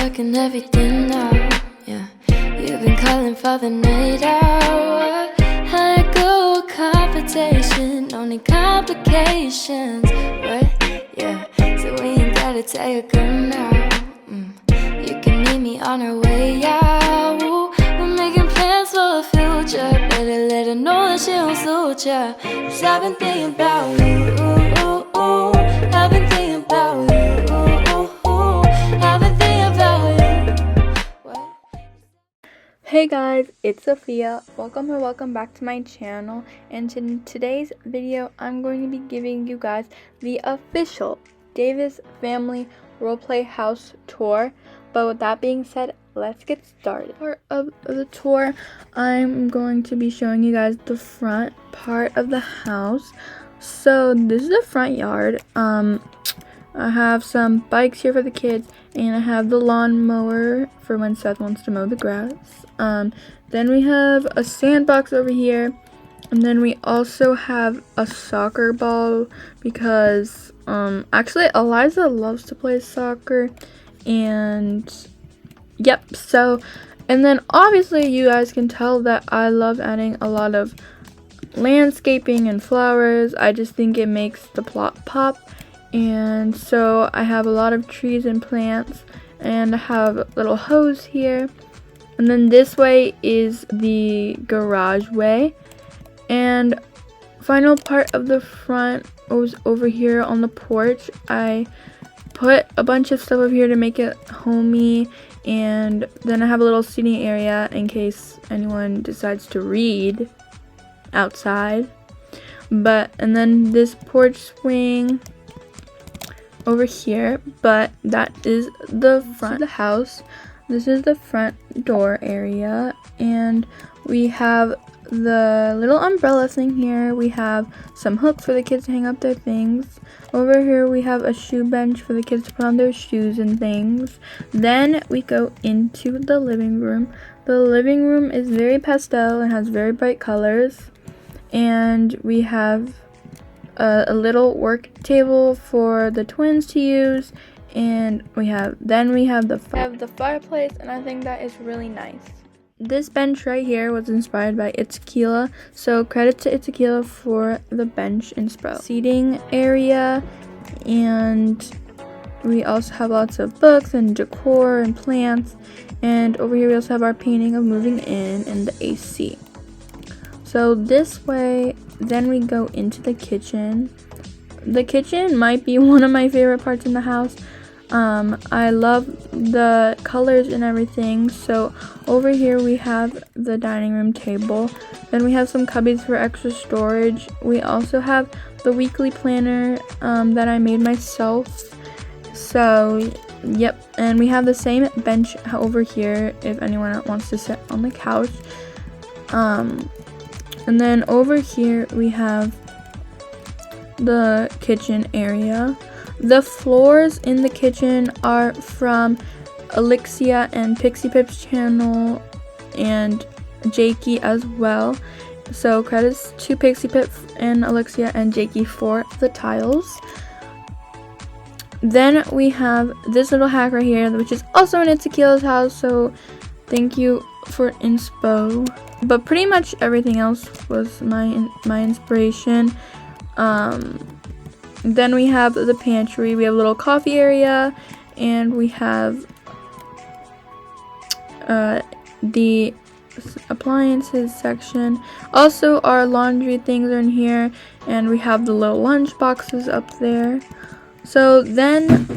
working everything out, yeah. You've been calling for the night out. High goal competition, only complications, right? Yeah, so we ain't gotta tell your girl now. You can meet me on our way out. We're making plans for a future. Better let her know that she don't suit ya. 'Cause I've been thinking about you. I've been thinking about you. I've been thinking about you. What? Hey guys, it's Sophia. Welcome back to my channel. And in today's video, I'm going to be giving you guys the official Davis Family Roleplay House Tour. But with that being said, let's get started. Part of the tour, I'm going to be showing you guys the front part of the house. So this is the front yard. I have some bikes here for the kids, and I have the lawn mower for when Seth wants to mow the grass. Then we have a sandbox over here, and then we also have a soccer ball because actually Eliza loves to play soccer, and yep. So, and then obviously you guys can tell that I love adding a lot of landscaping and flowers. I just think it makes the plot pop. And so I have a lot of trees and plants, and I have a little hose here. And then this way is the garage way. And final part of the front was over here on the porch. I put a bunch of stuff over here to make it homey, and then I have a little seating area in case anyone decides to read outside. And then this porch swing over here, but that is the front of the house. This is the front door area, and we have the little umbrella thing here. We have some hooks for the kids to hang up their things. Over here we have a shoe bench for the kids to put on their shoes and things. Then we go into the living room. The living room is very pastel and has very bright colors, and we have a little work table for the twins to use, and we have the fireplace, and I think that is really nice. This bench right here was inspired by Itzakila, so credit to Itzakila for the bench inspo. Seating area, and we also have lots of books and decor and plants, and over here we also have our painting of moving in and the AC. So this way, then we go into the kitchen. The kitchen might be one of my favorite parts in the house. I love the colors and everything. So over here we have the dining room table. Then we have some cubbies for extra storage. We also have the weekly planner that I made myself. So yep, and we have the same bench over here if anyone wants to sit on the couch. And then over here we have the kitchen area. The floors in the kitchen are from Alexia and Pixie Pip's channel, and Jakey as well. So credits to Pixie Pip and Alexia and Jakey for the tiles. Then we have this little hack right here, which is also in Itzakila's house, so thank you for inspo. But pretty much everything else was my inspiration. Then we have the pantry. We have a little coffee area, and we have the appliances section. Also, our laundry things are in here, and we have the little lunch boxes up there. So then,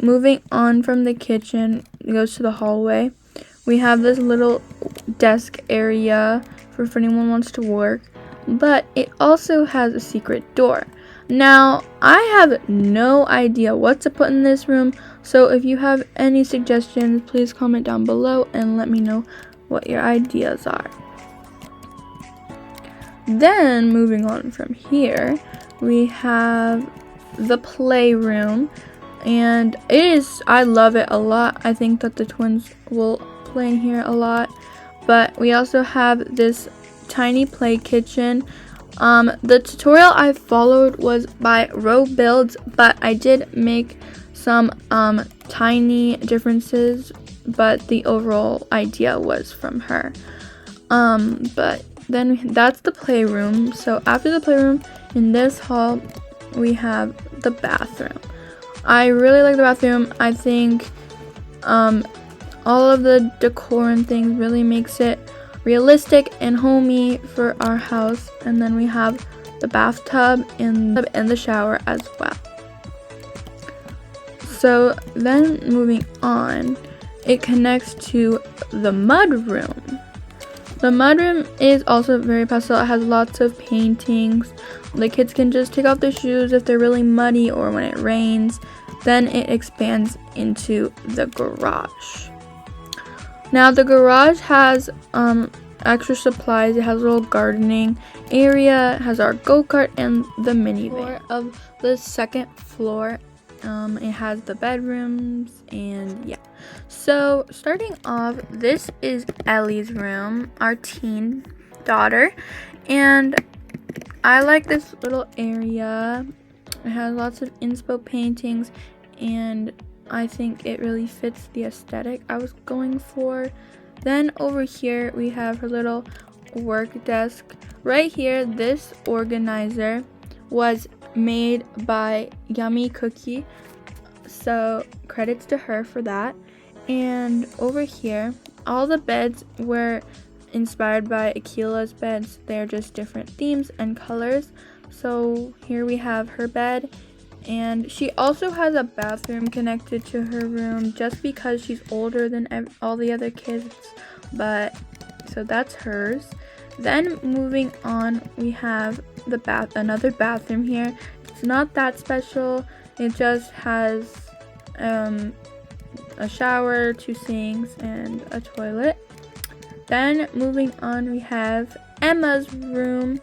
moving on from the kitchen, it goes to the hallway. We have this little desk area for if anyone wants to work, but it also has a secret door. Now, I have no idea what to put in this room, so if you have any suggestions, please comment down below and let me know what your ideas are. Then, moving on from here, we have the playroom, and I love it a lot. I think that the twins will play in here a lot. But we also have this tiny play kitchen. The tutorial I followed was by Row Builds, but I did make some tiny differences, but the overall idea was from her. But then that's the playroom. So after the playroom, in this hall, we have the bathroom. I really like the bathroom. I think all of the decor and things really makes it realistic and homey for our house. And then we have the bathtub and the shower as well. So then moving on, it connects to the mudroom. The mudroom is also very pastel. It has lots of paintings. The kids can just take off their shoes if they're really muddy or when it rains. Then it expands into the garage. Now the garage has extra supplies. It has a little gardening area. It has our go-kart and the minivan. Of the second floor, it has the bedrooms and yeah. So starting off, this is Ellie's room, our teen daughter, and I like this little area. It has lots of inspo paintings, and I think it really fits the aesthetic I was going for. Then over here we have her little work desk. Right here, this organizer was made by Yummy Cookie, so credits to her for that. And over here, all the beds were inspired by Akila's beds. They're just different themes and colors. So here we have her bed, and she also has a bathroom connected to her room just because she's older than all the other kids, but so that's hers. Then moving on, we have another bathroom here. It's not that special. It just has a shower, 2 sinks, and a toilet. Then moving on, we have Emma's room.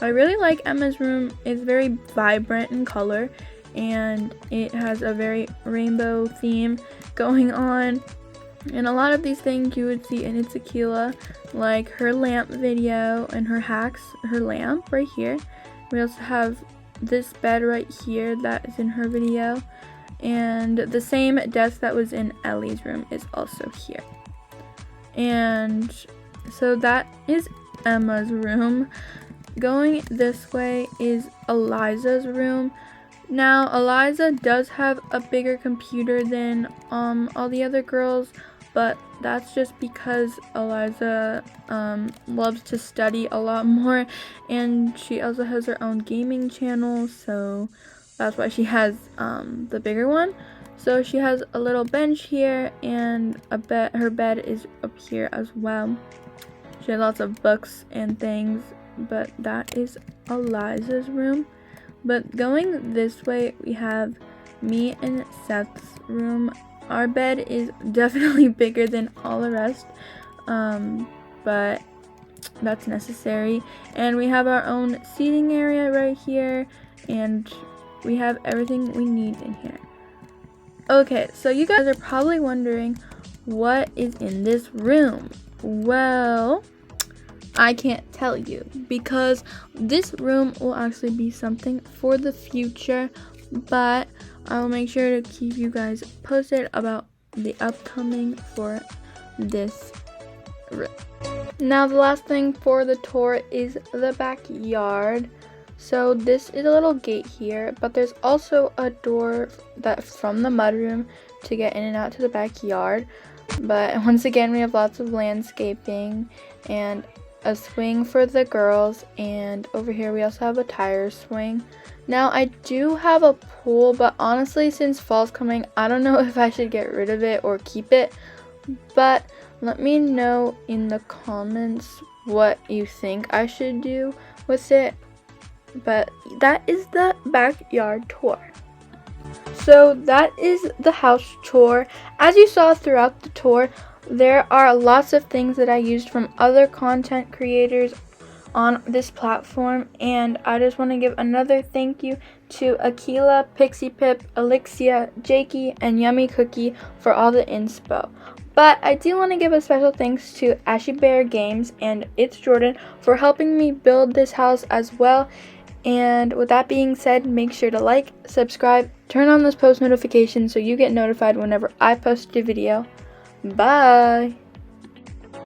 I really like Emma's room. It's very vibrant in color, and it has a very rainbow theme going on. And a lot of these things you would see in It's Akila, like her lamp video and her hacks, her lamp right here. We also have this bed right here that is in her video, and the same desk that was in Ellie's room is also here. And so that is Emma's room. Going this way is Eliza's room. Now Eliza does have a bigger computer than all the other girls, but that's just because Eliza loves to study a lot more, and she also has her own gaming channel, so that's why she has the bigger one. So she has a little bench here, and her bed is up here as well. She has lots of books and things, but that is Eliza's room. But going this way, we have me and Seth's room. Our bed is definitely bigger than all the rest, but that's necessary. And we have our own seating area right here, and we have everything we need in here. Okay, so you guys are probably wondering what is in this room. Well, I can't tell you because this room will actually be something for the future, but I will make sure to keep you guys posted about the upcoming for this room. Now the last thing for the tour is the backyard. So this is a little gate here, but there's also a door that's from the mudroom to get in and out to the backyard. But once again, we have lots of landscaping and a swing for the girls, and over here we also have a tire swing. Now I do have a pool, but honestly, since fall's coming, I don't know if I should get rid of it or keep it, but let me know in the comments what you think I should do with it. But that is the backyard tour. So that is the house tour. As you saw throughout the tour, there are lots of things that I used from other content creators on this platform, and I just want to give another thank you to Akila, Pixie Pip, Elixia, Jakey, and Yummy Cookie for all the inspo. But I do want to give a special thanks to Ashy Bear Games and It's Jordan for helping me build this house as well. And with that being said, make sure to like, subscribe, turn on those post notifications so you get notified whenever I post a video. Bye!